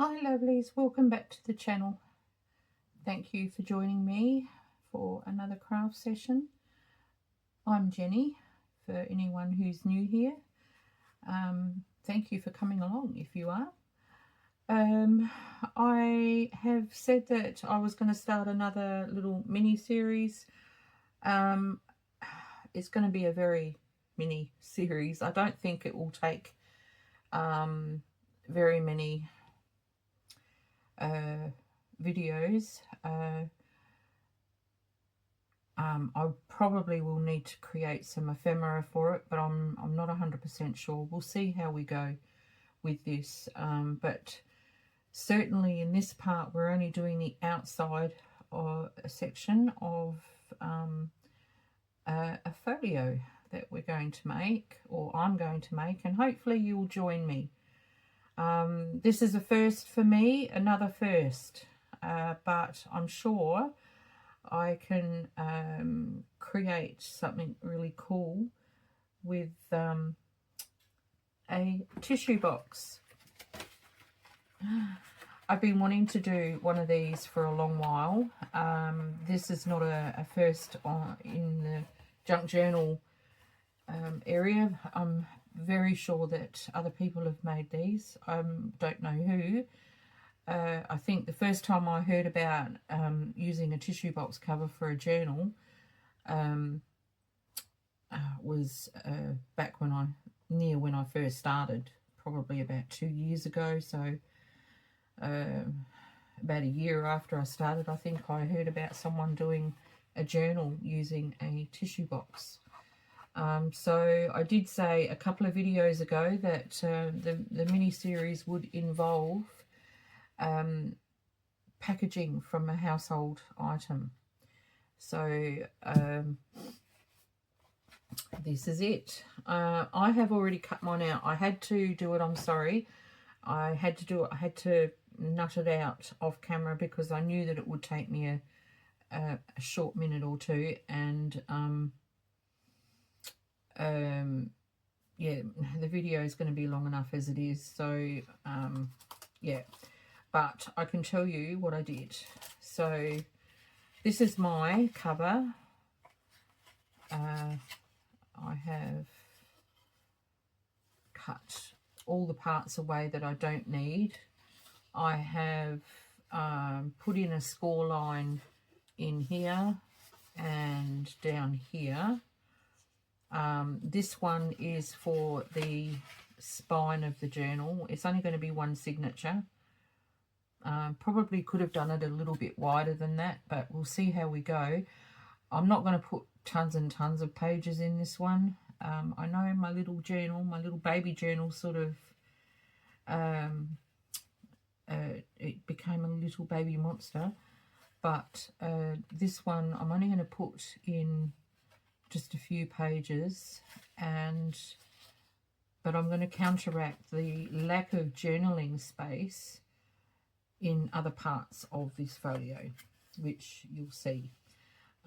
Hi lovelies, welcome back to the channel. Thank you for joining me for another craft session. I'm Jenny, for anyone who's new here. Thank you for coming along if you are. I have said that I was going to start another little mini series. It's going to be a very mini series. I don't think it will take very many videos. I probably will need to create some ephemera for it, but I'm not 100% sure. We'll see how we go with this. But certainly in this part, we're only doing the outside of a section of a folio that we're going to make, or I'm going to make, and hopefully you'll join me. This is a first for me, another first, but I'm sure I can create something really cool with a tissue box. I've been wanting to do one of these for a long while. This is not a first in the junk journal area. I'm very sure that other people have made these. I don't know who. I think the first time I heard about using a tissue box cover for a journal was back when I first started, probably about 2 years ago. So about a year after I started, I think I heard about someone doing a journal using a tissue box. So I did say a couple of videos ago that the mini-series would involve packaging from a household item. So this is it. I have already cut mine out. I had to do it, I'm sorry. I had to do it, I had to nut it out off camera because I knew that it would take me a short minute or two, and yeah, the video is going to be long enough as it is. So yeah, but I can tell you what I did. So this is my cover. I have cut all the parts away that I don't need. I have put in a score line in here and down here. This one is for the spine of the journal. It's only going to be one signature. Probably could have done it a little bit wider than that, but we'll see how we go. I'm not going to put tons and tons of pages in this one. I know my little journal, my little baby journal, sort of it became a little baby monster, but this one I'm only going to put in just a few pages, but I'm going to counteract the lack of journaling space in other parts of this folio, which you'll see.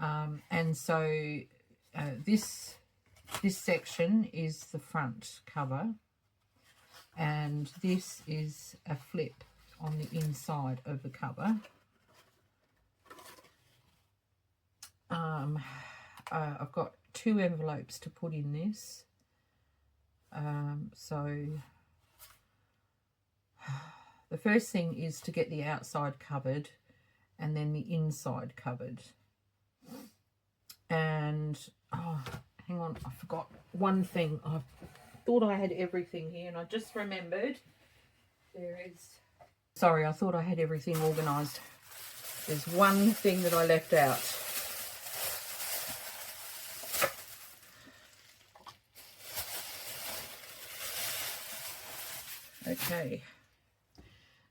And so this section is the front cover, and this is a flip on the inside of the cover. I've got 2 envelopes to put in this. So the first thing is to get the outside covered and then the inside covered. And oh, hang on, I forgot one thing. I thought I had everything here, and I just remembered there is, sorry, I thought I had everything organised. There's one thing that I left out. Okay,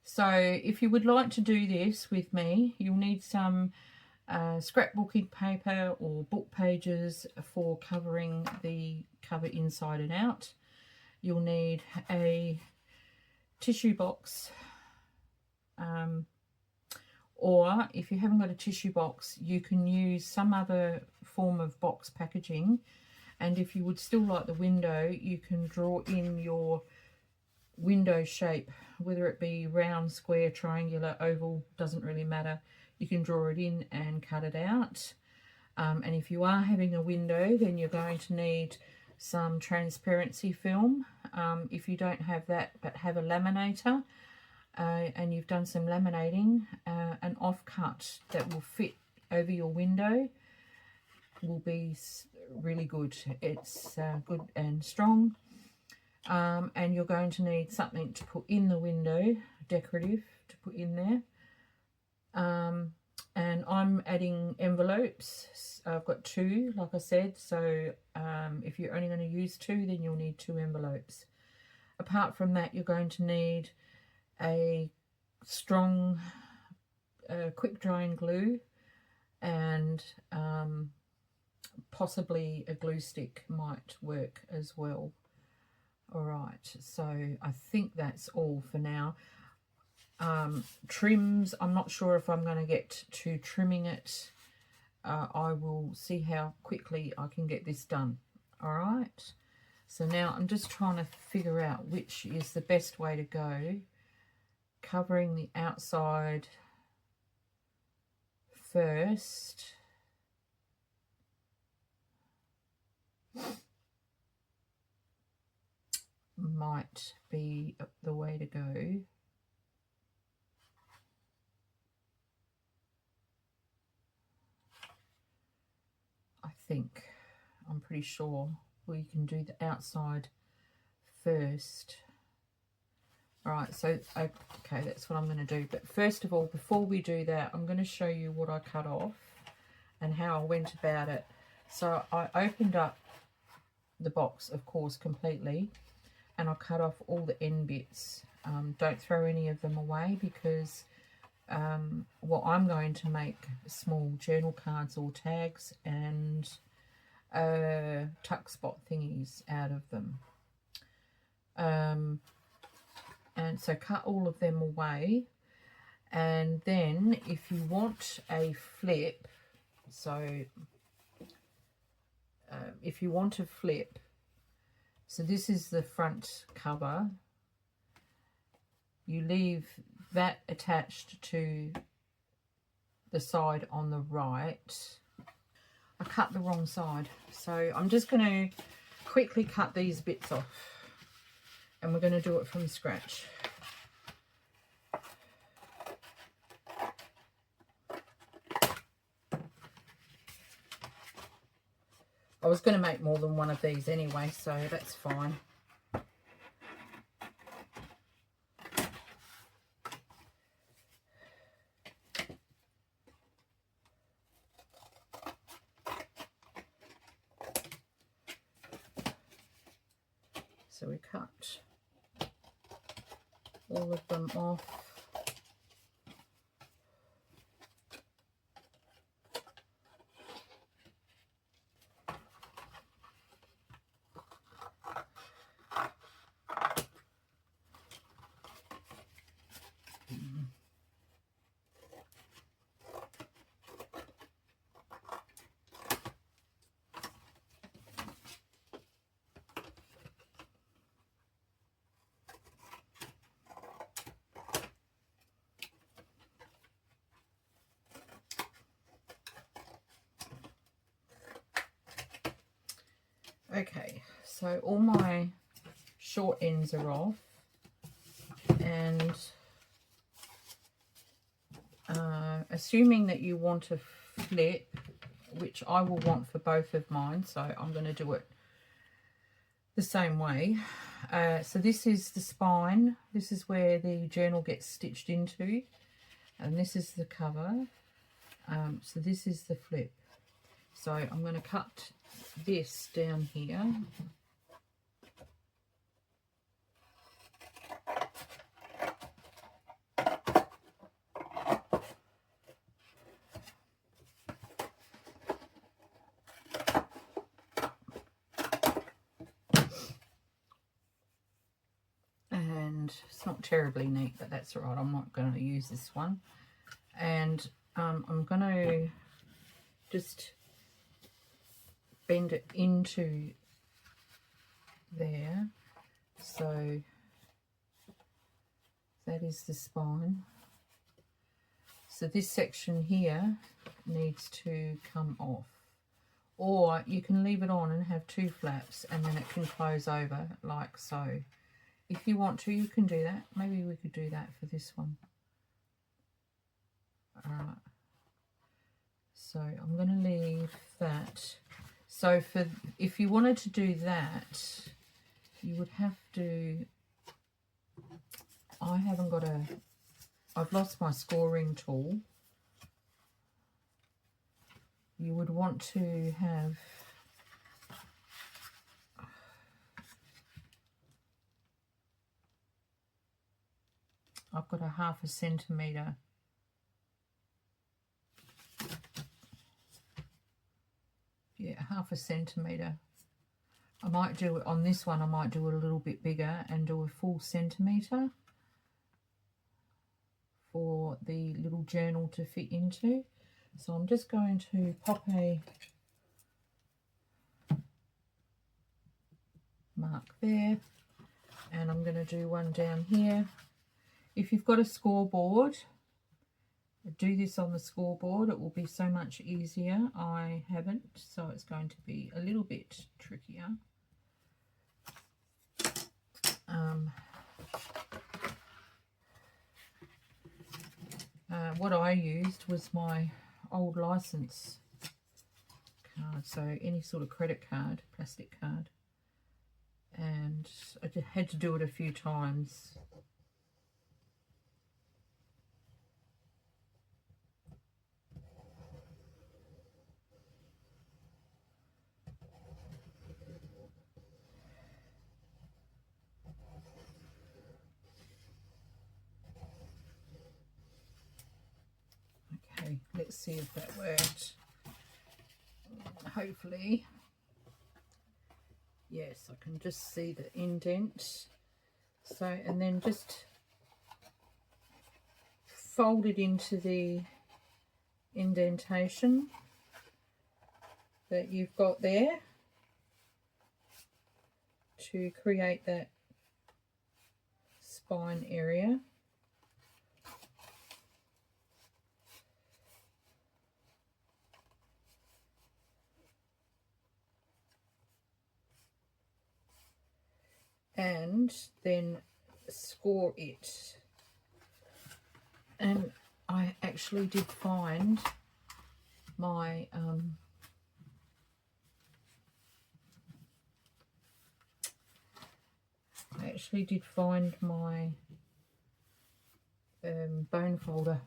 so if you would like to do this with me, you'll need some scrapbooking paper or book pages for covering the cover inside and out. You'll need a tissue box, or if you haven't got a tissue box, you can use some other form of box packaging. And if you would still like the window, you can draw in your window shape, whether it be round, square, triangular, oval, doesn't really matter. You can draw it in and cut it out. And if you are having a window, then you're going to need some transparency film. If you don't have that but have a laminator, and you've done some laminating, an offcut that will fit over your window will be really good. It's good and strong. And you're going to need something to put in the window, decorative, to put in there. And I'm adding envelopes. I've got 2, like I said, so if you're only going to use 2, then you'll need 2 envelopes. Apart from that, you're going to need a strong quick drying glue, and possibly a glue stick might work as well. Alright, so I think that's all for now. Trims, I'm not sure if I'm going to get to trimming it. I will see how quickly I can get this done. Alright, so now I'm just trying to figure out which is the best way to go. Covering the outside first. Might be the way to go. I think, I'm pretty sure we can do the outside first. Alright, so okay, that's what I'm going to do. But first of all, before we do that, I'm going to show you what I cut off and how I went about it. So I opened up the box, of course, completely, and I cut off all the end bits. Don't throw any of them away, because well, I'm going to make small journal cards or tags and tuck spot thingies out of them. And so cut all of them away, and then if you want a flip, so if you want a flip, so this is the front cover, you leave that attached to the side on the right. I cut the wrong side, so I'm just going to quickly cut these bits off, and we're going to do it from scratch. I was going to make more than one of these anyway, so that's fine. So we cut all of them off. Okay, so all my short ends are off, and assuming that you want to flip, which I will want for both of mine, so I'm going to do it the same way. So this is the spine, this is where the journal gets stitched into, and this is the cover. So this is the flip. So I'm going to cut this down here. And it's not terribly neat, but that's all right. I'm not going to use this one. And I'm going to just bend it into there. So That is the spine. So this section here needs to come off. Or you can leave it on and have 2 flaps and then it can close over like so. If you want to, you can do that. Maybe we could do that for this one. Alright. So I'm going to leave that. So for if you wanted to do that, you would have to... I've lost my scoring tool. You would want to have I've got a 1/2 centimetre. Yeah, 1/2 centimetre. I might do it on this one, I might do it a little bit bigger and do a full centimetre for the little journal to fit into. So I'm just going to pop a mark there, and I'm going to do one down here. If you've got a scoreboard, do this on the scoreboard, it will be so much easier. I haven't, so it's going to be a little bit trickier. What I used was my old license card, so any sort of credit card, plastic card, and I had to do it a few times. Okay, let's see if that worked. Hopefully. Yes, I can just see the indent. So, and then just fold it into the indentation that you've got there to create that spine area. And then score it. And I actually did find my bone folder.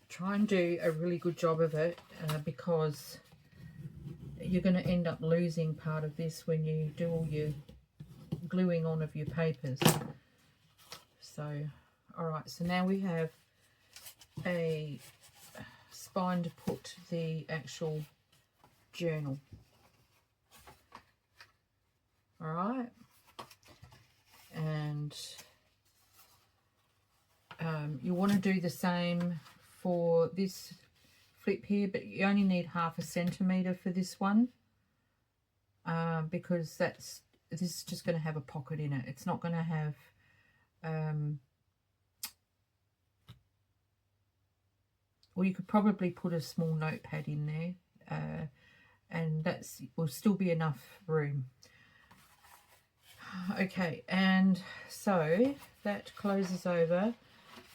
Try and do a really good job of it because you're going to end up losing part of this when you do all your gluing on of your papers. So, alright, so now we have a spine to put the actual journal. Alright, and you want to do the same for this flip here, but you only need 1/2 centimetre for this one because this is just going to have a pocket in it. It's not going to have well, you could probably put a small notepad in there and that's will still be enough room. Okay, and so that closes over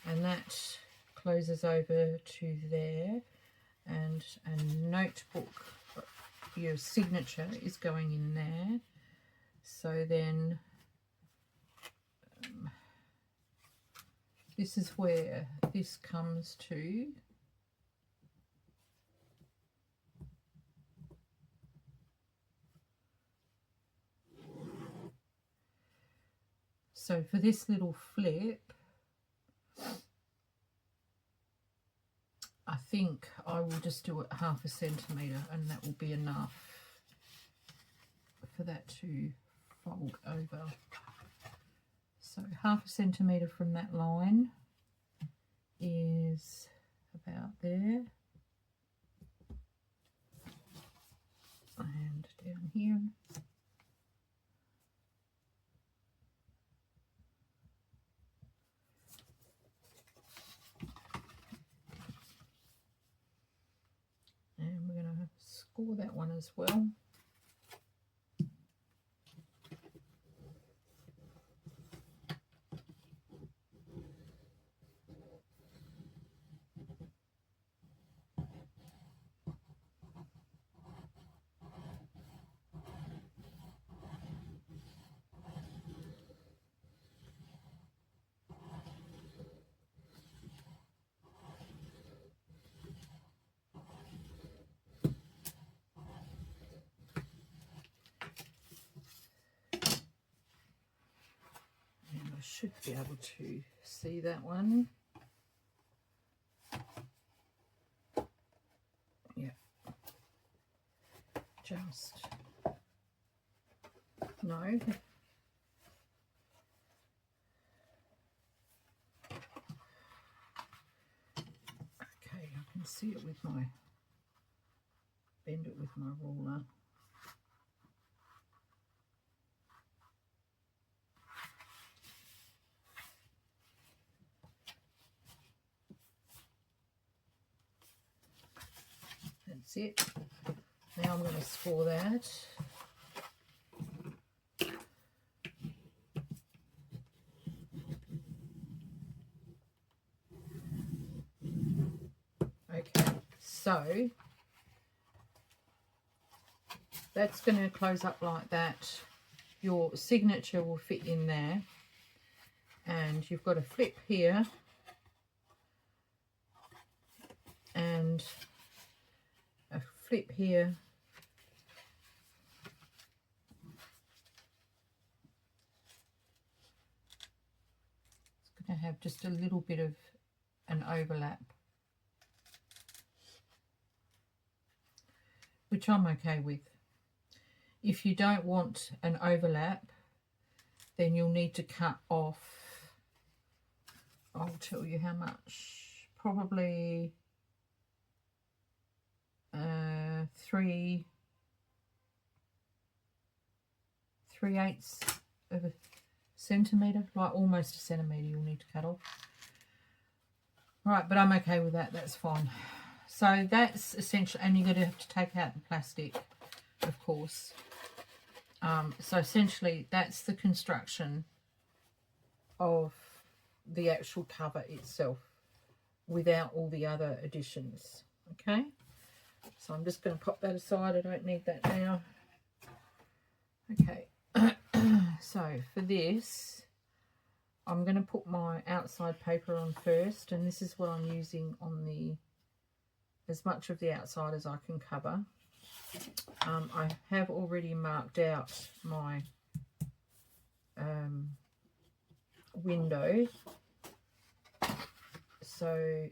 and that closes over to there, and a notebook, your signature is going in there. So then this is where this comes to. So for this little flip, I think I will just do it 1/2 centimetre, and that will be enough for that to fold over. So 1/2 centimetre from that line is about there, and down here. And we're going to score that one as well. Should be able to see that one. Yeah, just no. Okay, I can see it with my, bend it with my ruler. That's it. Now I'm going to score that. Okay, so that's going to close up like that. Your signature will fit in there, and you've got a flip here and a flip here, it's going to have just a little bit of an overlap, which I'm okay with. If you don't want an overlap, then you'll need to cut off, I'll tell you how much, probably 3/8 of a centimetre, like almost a centimetre you'll need to cut off. Right, but I'm okay with that, that's fine. So that's essential, and you're going to have to take out the plastic, of course. So essentially that's the construction of the actual cover itself without all the other additions. Okay, so I'm just going to pop that aside, I don't need that now. Okay, so for this I'm going to put my outside paper on first, and this is what I'm using on the, as much of the outside as I can cover. I have already marked out my window, so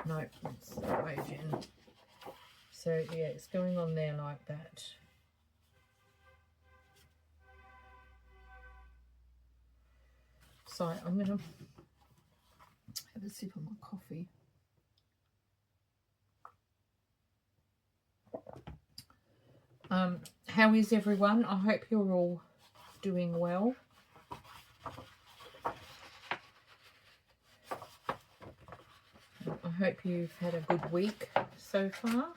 no, it's that way again. So yeah, it's going on there like that. So I'm going to have a sip of my coffee. How is everyone? I hope you're all doing well. I hope you've had a good week so far.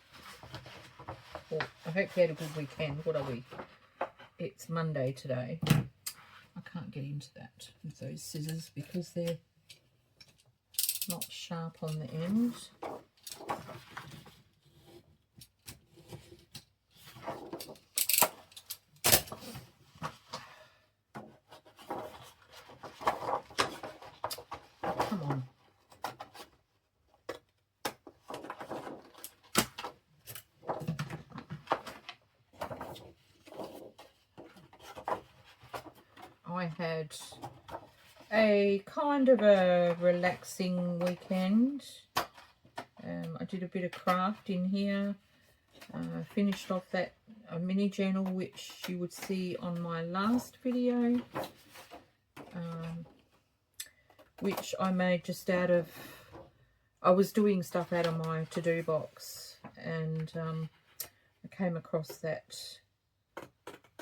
Well, I hope you had a good weekend. What are we? It's Monday today. I can't get into that with those scissors because they're not sharp on the end. Come on. I had a kind of a relaxing weekend. I did a bit of craft in here. Finished off that mini journal, which you would see on my last video, which I made just out of, I was doing stuff out of my to-do box, and I came across that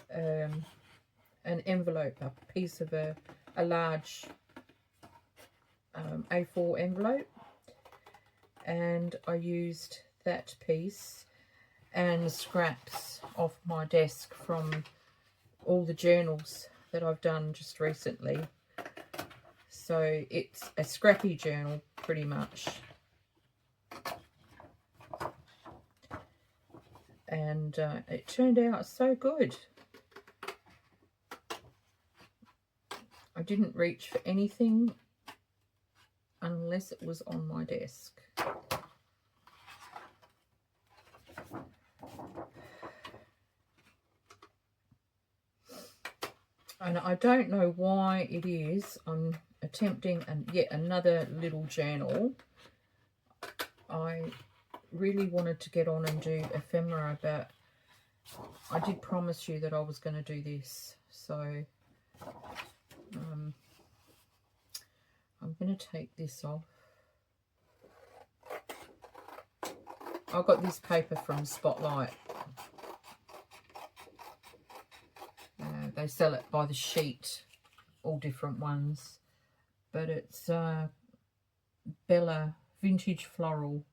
an envelope, a piece of a large A4 envelope, and I used that piece and scraps off my desk from all the journals that I've done just recently. So it's a scrappy journal pretty much, and it turned out so good. I didn't reach for anything unless it was on my desk. And I don't know why it is I'm attempting yet another little journal. I really wanted to get on and do ephemera, but I did promise you that I was going to do this. So I'm going to take this off. I got this paper from Spotlight. They sell it by the sheet, all different ones, but it's Bella Vintage Floral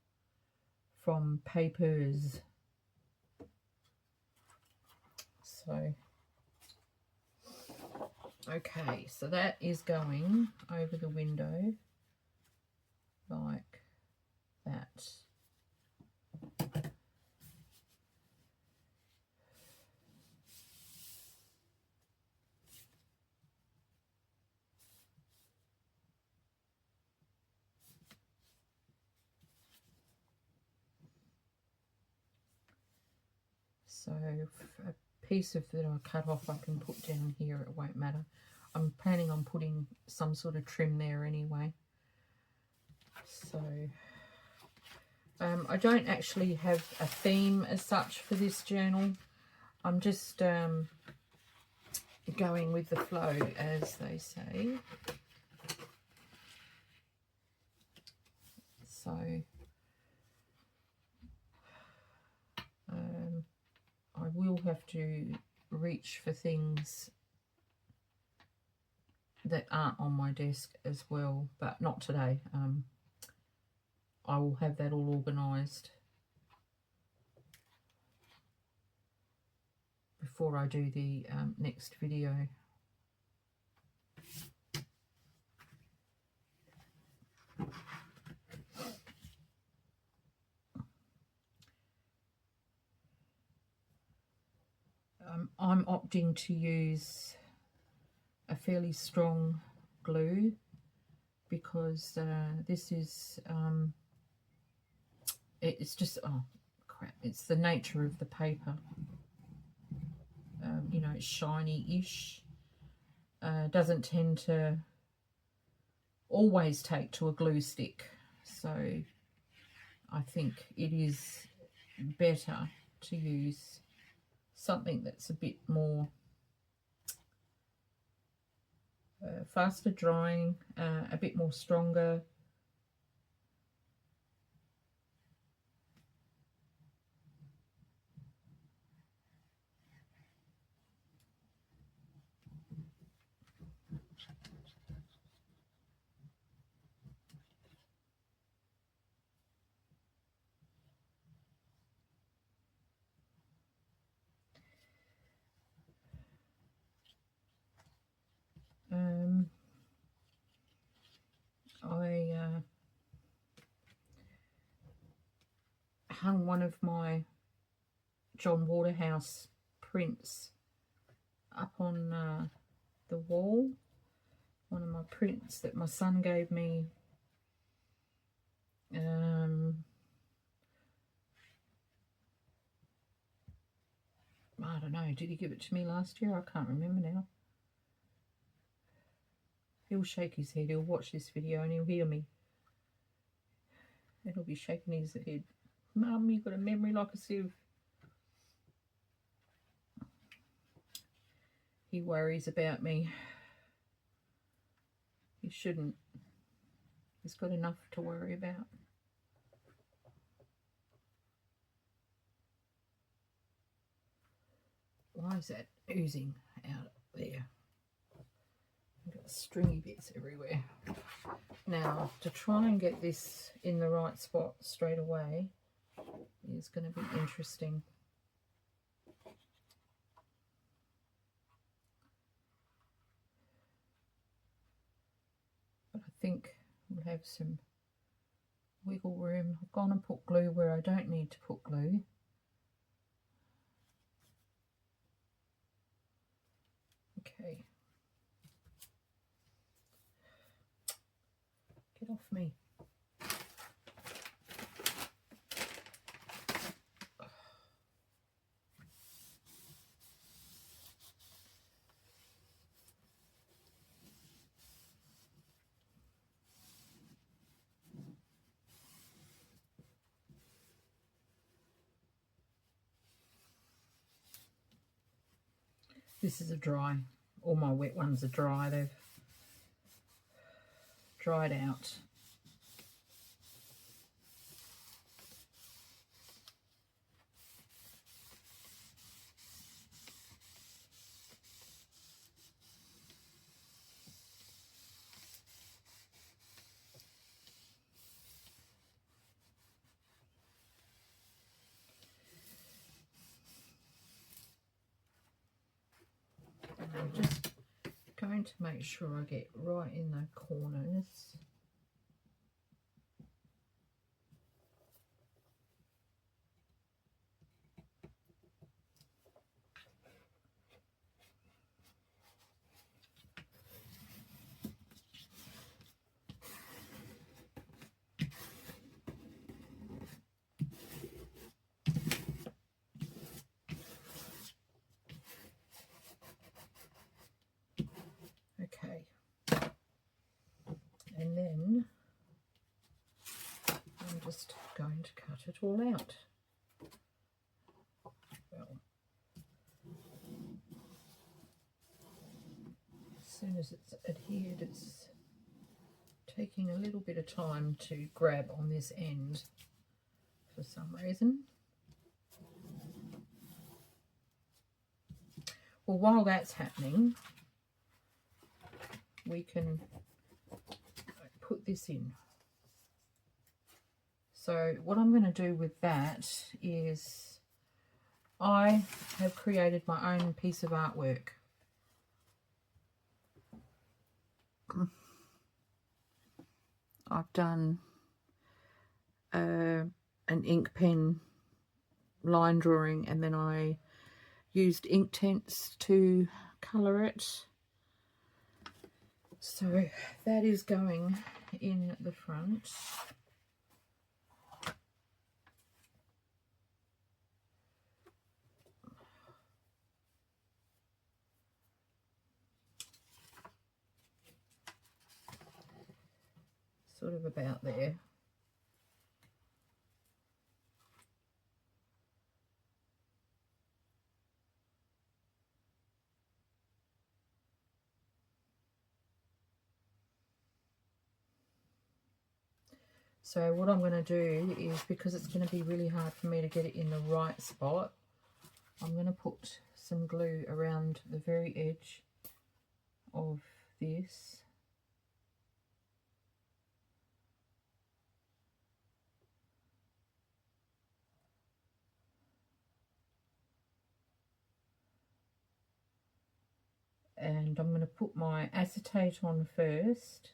from Papers. So, okay, so that is going over the window like that. So a piece of that I cut off I can put down here, it won't matter. I'm planning on putting some sort of trim there anyway. So I don't actually have a theme as such for this journal. I'm just going with the flow, as they say. So I will have to reach for things that aren't on my desk as well, but not today. I will have that all organised before I do the next video. I'm opting to use a fairly strong glue because this is it's just, oh crap, it's the nature of the paper. You know, it's shiny-ish, doesn't tend to always take to a glue stick, so I think it is better to use something that's a bit more faster drying, a bit more stronger. I hung one of my John Waterhouse prints up on the wall, one of my prints that my son gave me I don't know, did he give it to me last year? I can't remember now. He'll shake his head. He'll watch this video and he'll hear me. And he'll be shaking his head. Mum, you've got a memory like a sieve. He worries about me. He shouldn't. He's got enough to worry about. Why is that oozing out there? I've got stringy bits everywhere. Now, to try and get this in the right spot straight away is going to be interesting. But I think we'll have some wiggle room. I've gone and put glue where I don't need to put glue. Okay. Get off me. This is a dry. All my wet ones are dry. They've dried out. I'm just going to make sure I get right in the corners. Okay, and then I'm just going to cut it all out. Well, as soon as it's adhered, it's taking a little bit of time to grab on this end for some reason. Well, while that's happening, we can put this in. So what I'm going to do with that is I have created my own piece of artwork. I've done an ink pen line drawing, and then I used ink tints to colour it. So that is going in the front. Sort of about there. So what I'm going to do is, because it's going to be really hard for me to get it in the right spot, I'm going to put some glue around the very edge of this. And I'm going to put my acetate on first.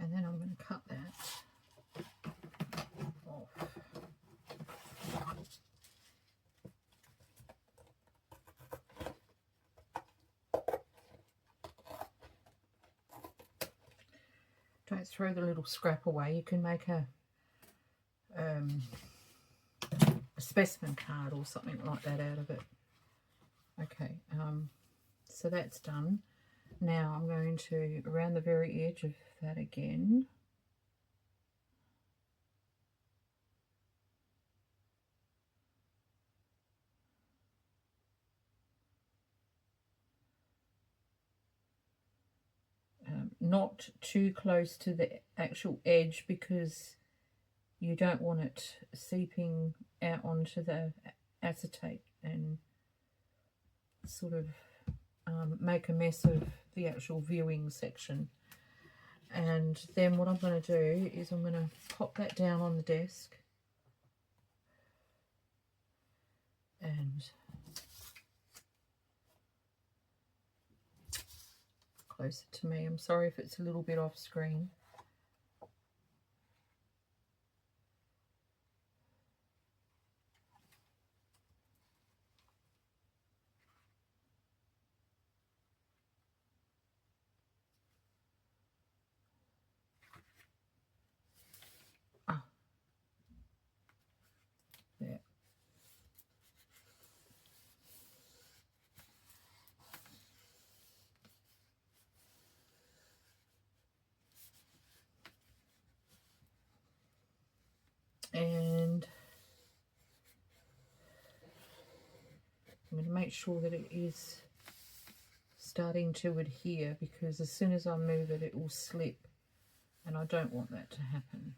And then I'm going to cut that off. Don't throw the little scrap away. You can make a specimen card or something like that out of it. Okay, so that's done. Now I'm going to, around the very edge of that again, not too close to the actual edge because you don't want it seeping out onto the acetate and sort of make a mess of the actual viewing section. And then what I'm going to do is I'm going to pop that down on the desk and closer to me. I'm sorry if it's a little bit off screen. There. And I'm going to make sure that it is starting to adhere, because as soon as I move it, it will slip, and I don't want that to happen.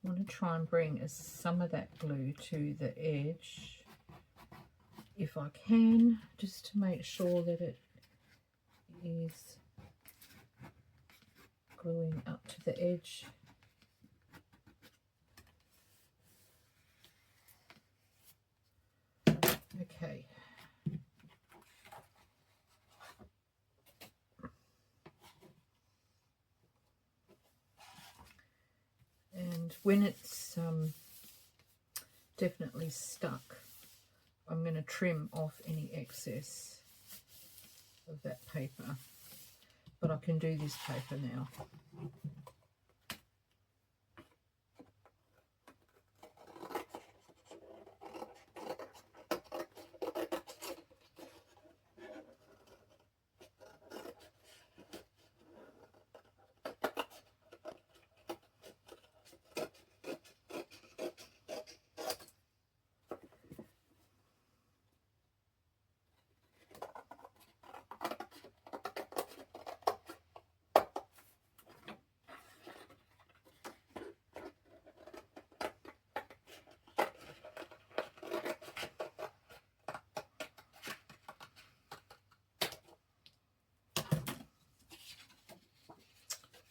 I want to try and bring some of that glue to the edge if I can, just to make sure that it is gluing up to the edge. Okay. And when it's definitely stuck, I'm going to trim off any excess of that paper. But I can do this paper now.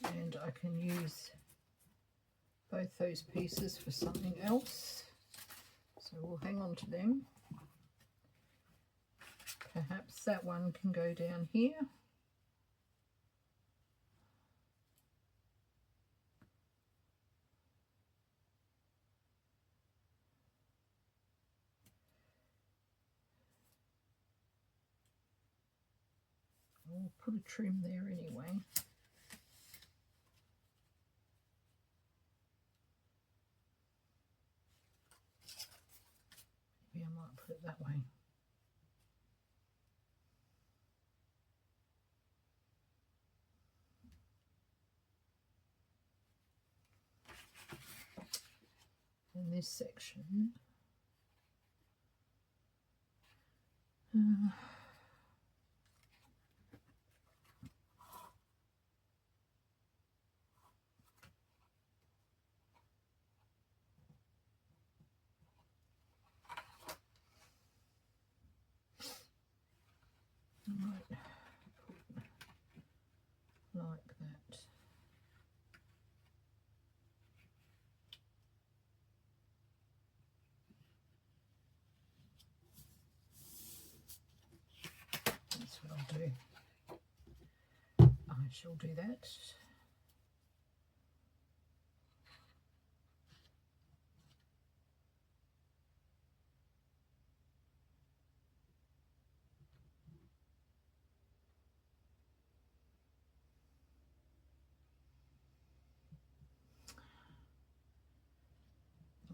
And I can use both those pieces for something else, so we'll hang on to them. Perhaps that one can go down here. I'll put a trim there anyway. Maybe I might put it that way. In this section, I might put like that. do. I shall do that.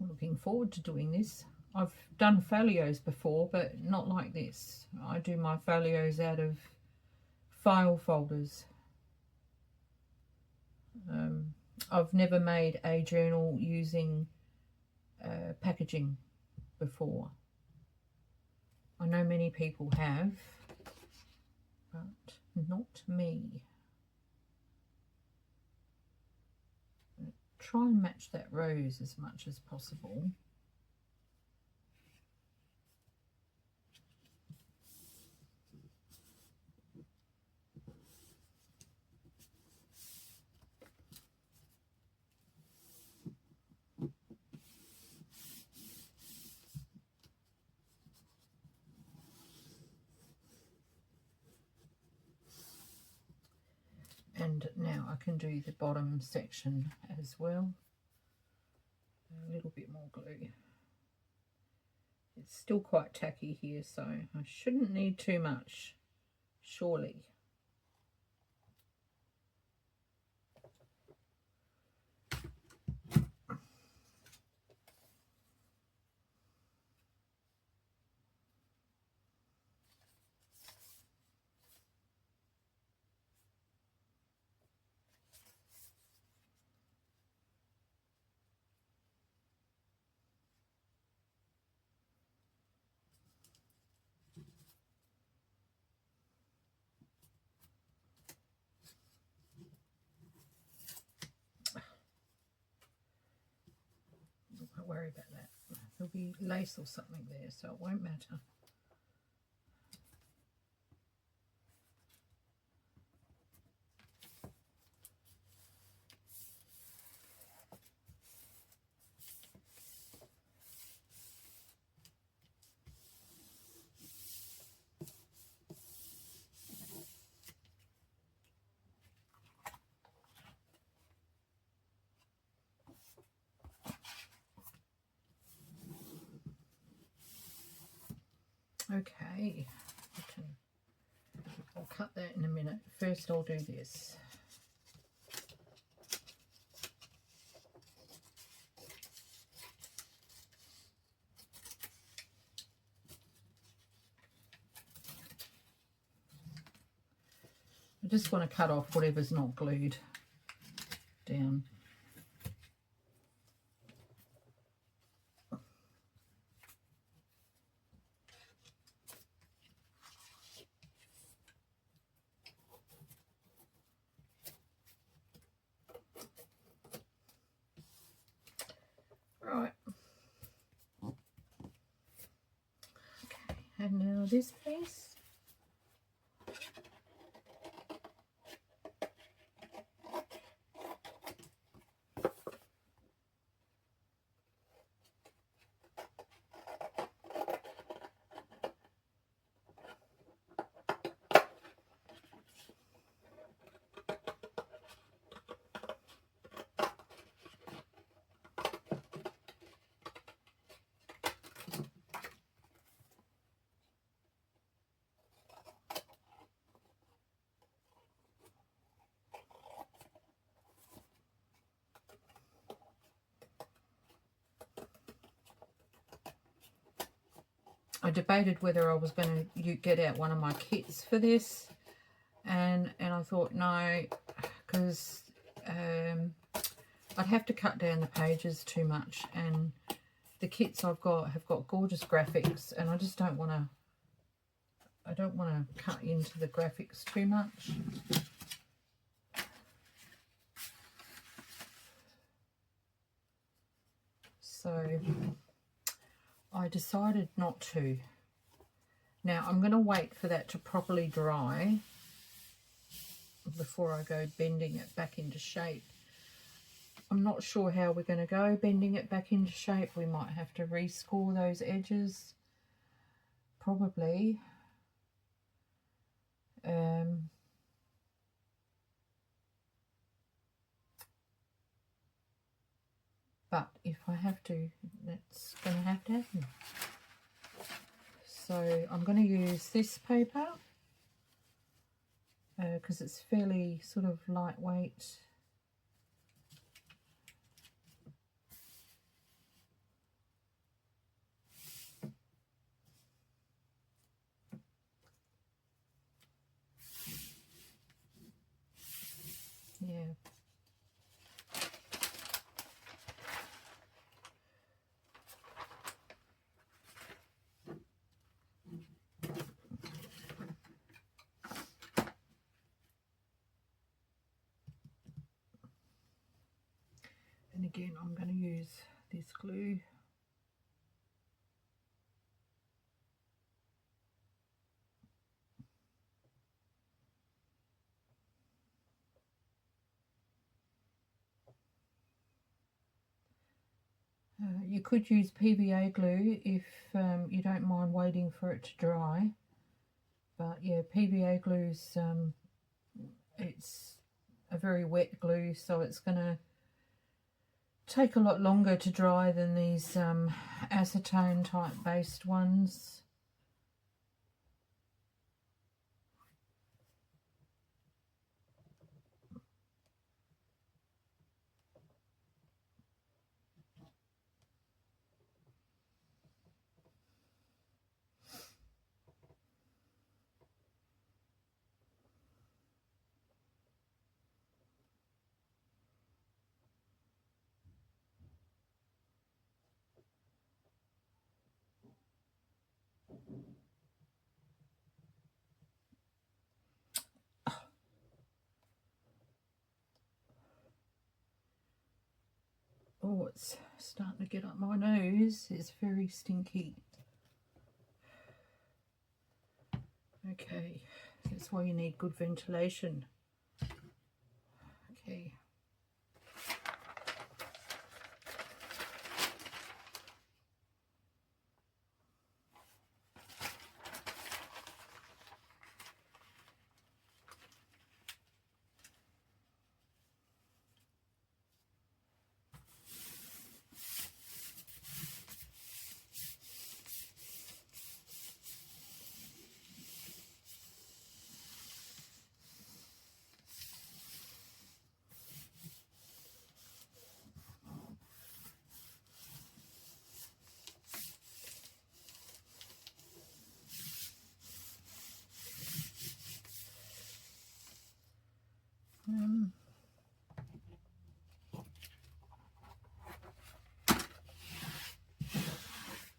I'm looking forward to doing this. I've done folios before, but not like this. I do my folios out of file folders. I've never made a journal using packaging before. I know many people have, but not me. Try and match that rose as much as possible. And now I can do the bottom section as well. A little bit more glue. It's still quite tacky here, so I shouldn't need too much, surely. Don't worry about that. There'll be lace or something there, so it won't matter. Okay, I'll cut that in a minute. First I'll do this. I just want to cut off whatever's not glued down. Right. Okay, and now this piece. I debated whether I was going to get out one of my kits for this, and I thought no, because I'd have to cut down the pages too much, and the kits I've got have got gorgeous graphics, and I just don't want to. I don't want to cut into the graphics too much. So I decided not to. Now I'm going to wait for that to properly dry before I go bending it back into shape. I'm not sure how we're going to go bending it back into shape. We might have to rescore those edges, probably. But if I have to, that's going to have to happen. So I'm going to use this paper because it's fairly sort of lightweight. Yeah. And again, I'm going to use this glue. You could use PVA glue if you don't mind waiting for it to dry. But yeah, PVA glue's it's a very wet glue, so it's going to take a lot longer to dry than these acetone type based ones. Oh, it's starting to get up my nose. It's very stinky. Okay, that's why you need good ventilation. Okay.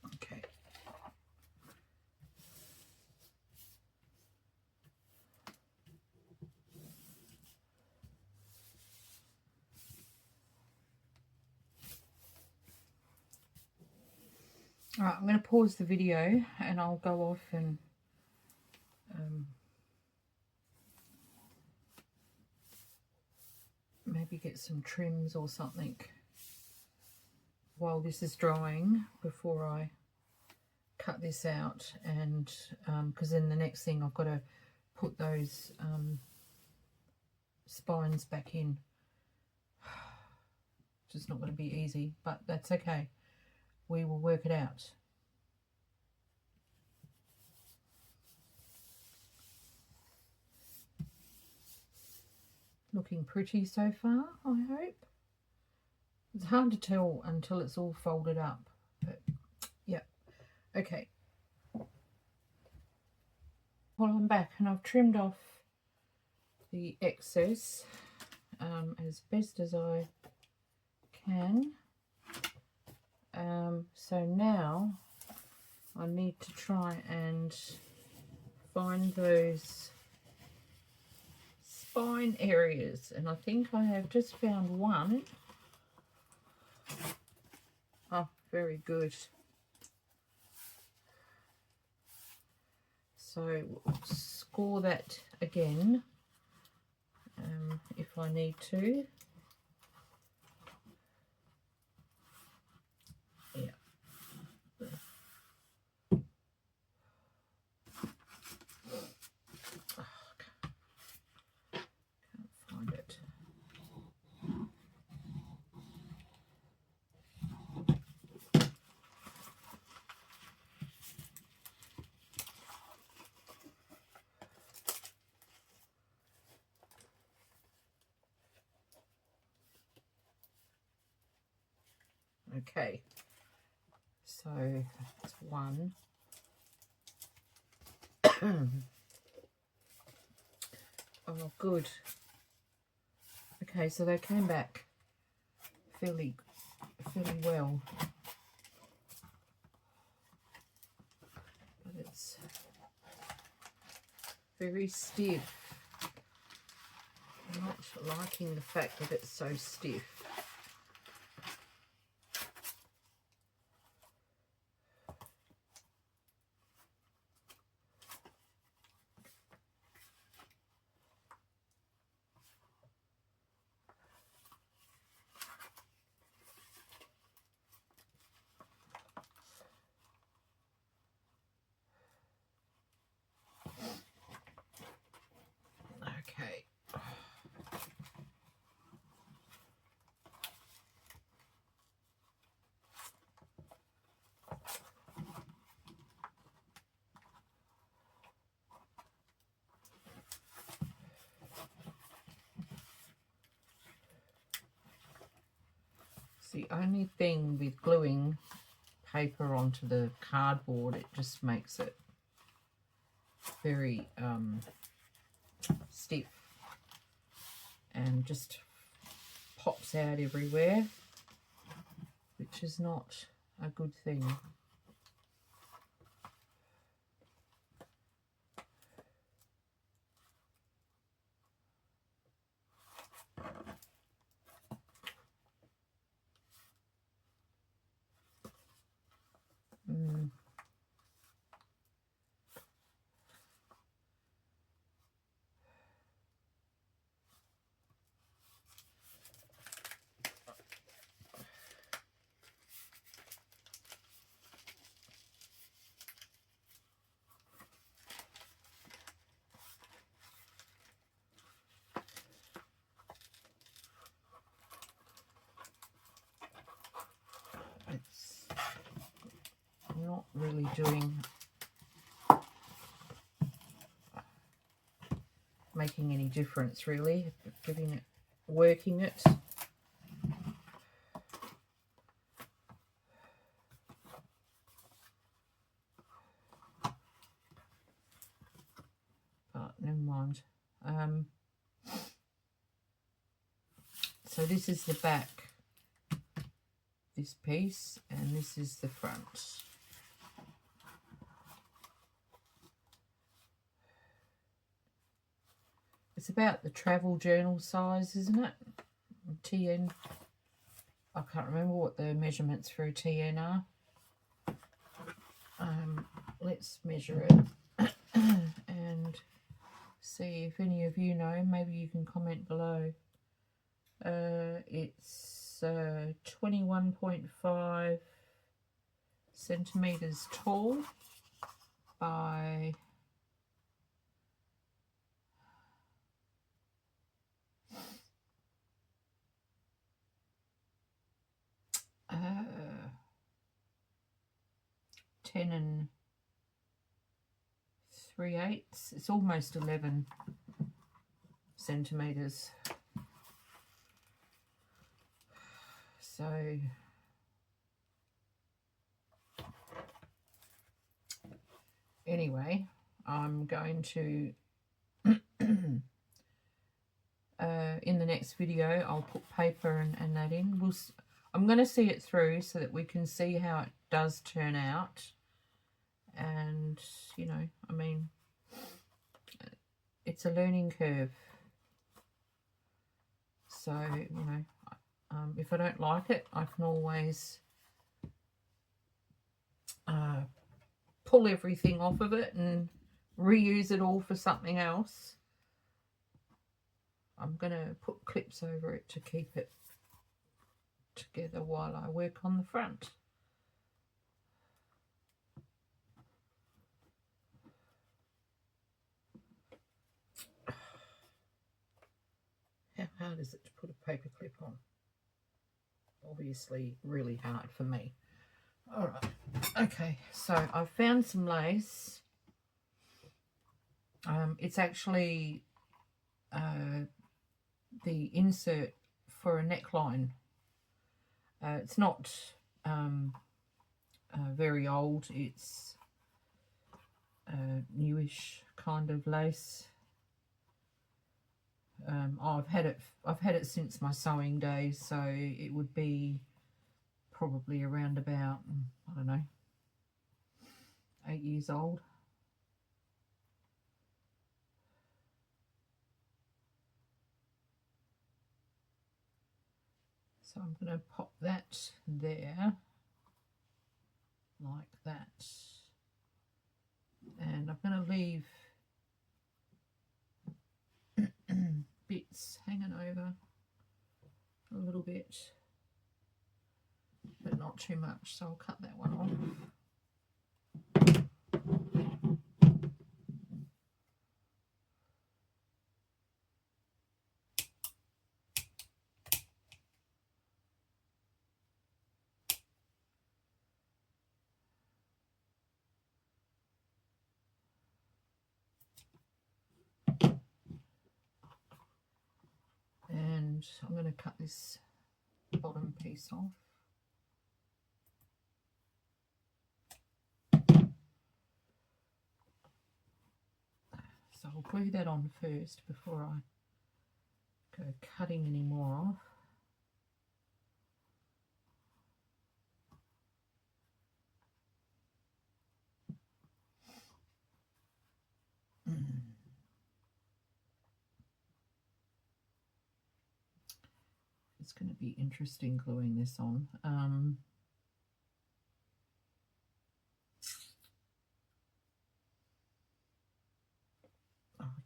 Okay. All right, I'm going to pause the video and I'll go off and maybe get some trims or something while this is drying before I cut this out, and because then the next thing I've got to put those spines back in. It's just not going to be easy, but that's okay. We will work it out. Looking pretty so far, I hope. It's hard to tell until it's all folded up, but yeah. Okay. Well, I'm back and I've trimmed off the excess as best as I can. So now I need to try and find those spine areas, and I think I have just found one. Oh, very good. So we'll score that again if I need to. Yeah. Oh, I Okay, so that's one. Oh, good. Okay, so they came back fairly well. But it's very stiff. I'm not liking the fact that it's so stiff. Okay. It's the only thing with gluing paper onto the cardboard, it just makes it very stiff and just pops out everywhere, which is not a good thing. It's not really making any difference really, working it. But never mind. So this is the back, this piece, and this is the front. It's about the travel journal size, isn't it? TN. I can't remember what the measurements for a TN are. Let's measure it and see if any of you know. Maybe you can comment below. It's 21.5 centimeters tall by 10 3/8. It's almost 11 centimeters. So anyway, I'm going to in the next video I'll put paper and that in. I'm going to see it through so that we can see how it does turn out. And you know, I mean, it's a learning curve, so you know, if I don't like it, I can always pull everything off of it and reuse it all for something else. I'm going to put clips over it to keep it together while I work on the front. How hard is it to put a paper clip on? Obviously really hard for me. All right, okay, so I've found some lace. It's actually the insert for a neckline. It's not very old. It's newish kind of lace. I've had it since my sewing days, so it would be probably around about, I don't know, 8 years old. So I'm going to pop that there like that, and I'm going to leave bits hanging over a little bit, but not too much, so I'll cut that one off. And I'm going to cut this bottom piece off. So I'll glue that on first before I go cutting any more off. It's going to be interesting gluing this on. I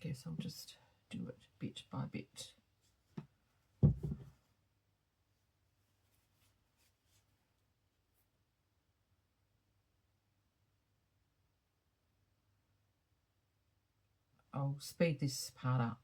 guess I'll just do it bit by bit. I'll speed this part up.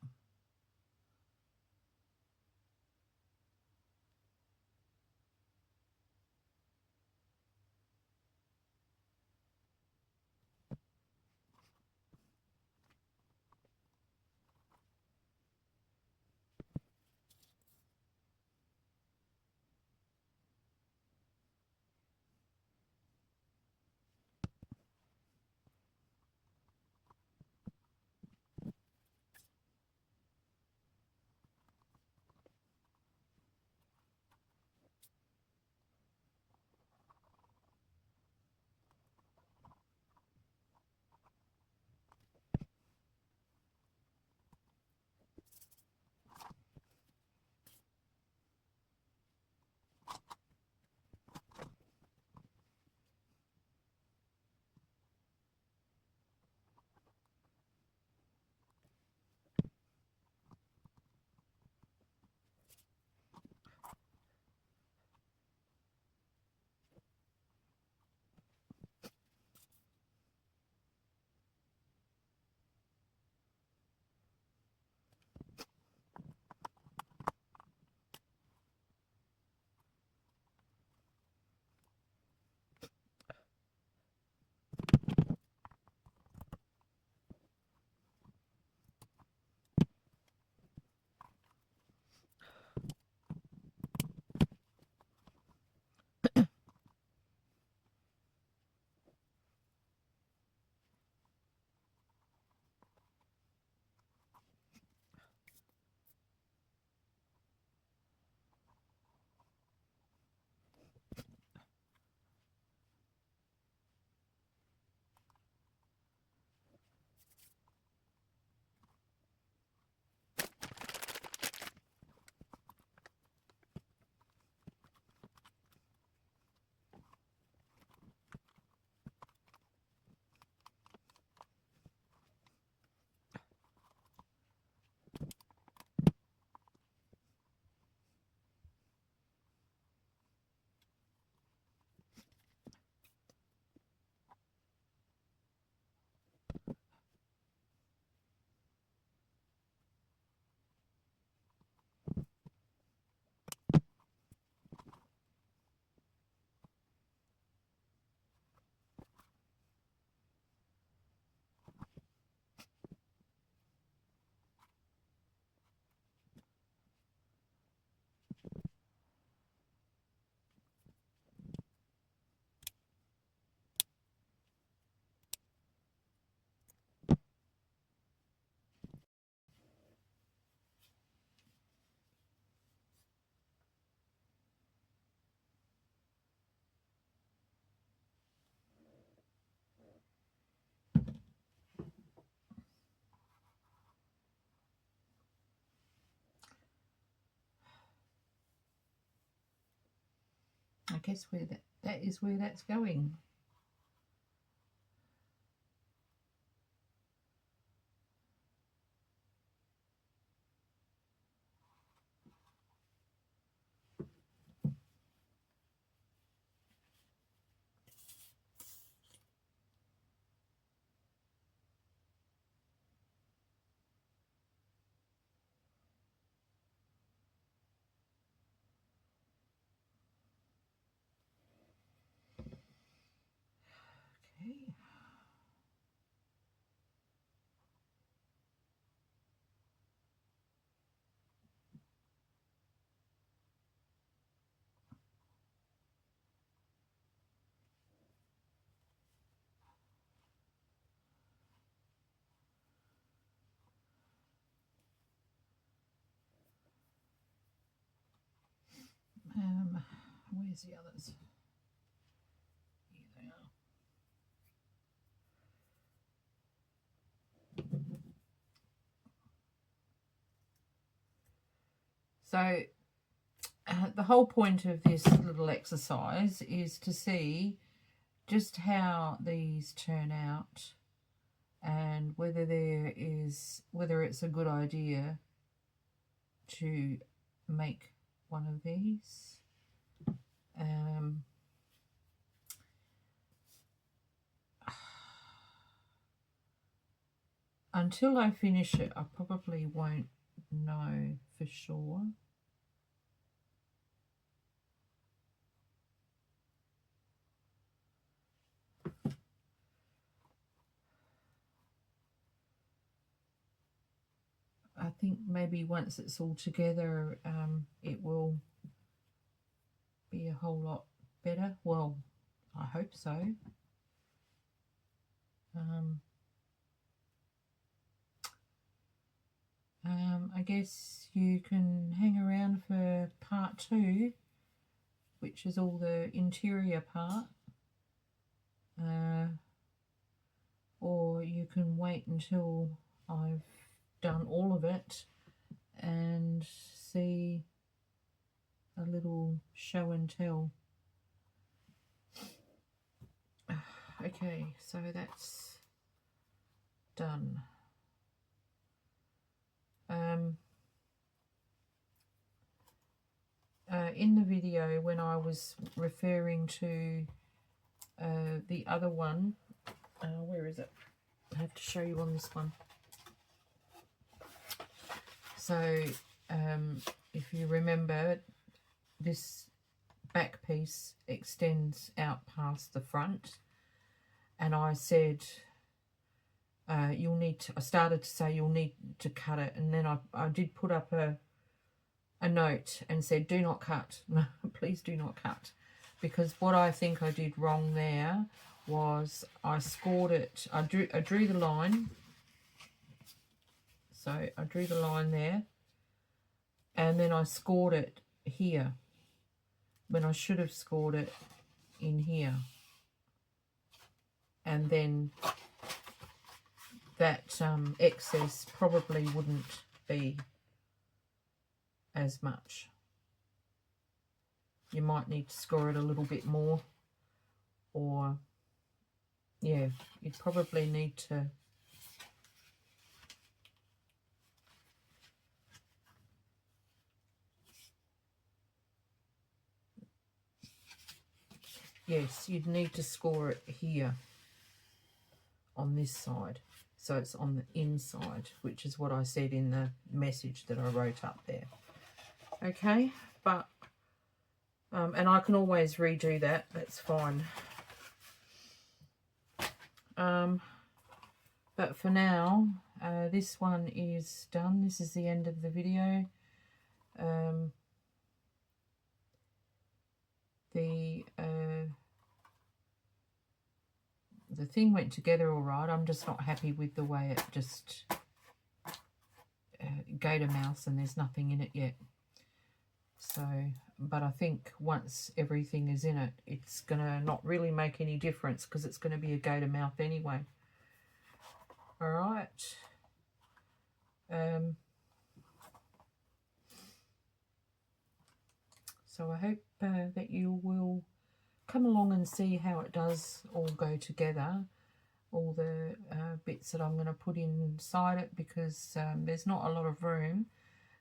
I guess where that is where that's going. Okay. Where's the others? Here they are. So the whole point of this little exercise is to see just how these turn out and whether it's a good idea to make one of these. Until I finish it, I probably won't know for sure. I think maybe once it's all together, it will be a whole lot better. Well, I hope so. I guess you can hang around for part 2, which is all the interior part, or you can wait until I've done all of it and see a little show and tell. Okay, so that's done. In the video, when I was referring to the other one, where is it? I have to show you on this one. So if you remember, this back piece extends out past the front, and I said you'll need to, I started to say you'll need to cut it, and then I did put up a note and said do not cut. Please do not cut, because what I think I did wrong there was I scored it. I drew the line. So I drew the line there, and then I scored it here when I should have scored it in here, and then that excess probably wouldn't be as much. You might need to score it a little bit more, or yeah, you'd probably need to you'd need to score it here on this side, so it's on the inside, which is what I said in the message that I wrote up there. Okay, but and I can always redo that, that's fine. But for now, this one is done. This is the end of the video. The thing went together all right. I'm just not happy with the way it just gave a mouse and there's nothing in it yet. So, but I think once everything is in it, it's going to not really make any difference because it's going to be a gator mouth anyway. All right. So I hope that you will come along and see how it does all go together, all the bits that I'm going to put inside it, because there's not a lot of room.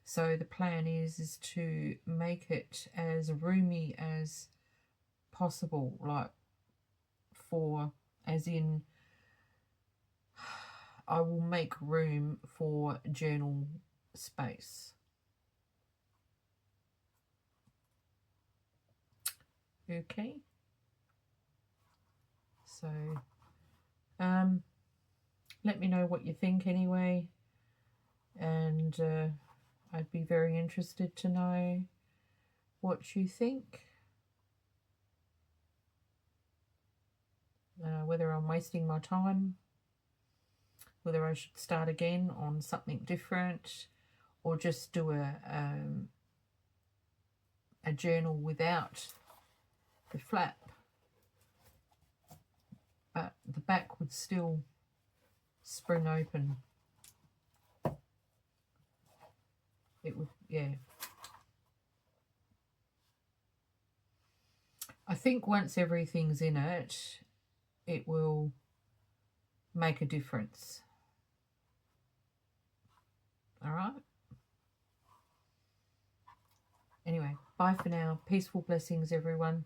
So the plan is to make it as roomy as possible, like as in I will make room for journal space. Okay. So let me know what you think anyway, and I'd be very interested to know what you think. Whether I'm wasting my time, whether I should start again on something different, or just do a journal without the flap, but the back would still spring open. It would, yeah. I think once everything's in it, it will make a difference. All right. Anyway, bye for now. Peaceful blessings, everyone.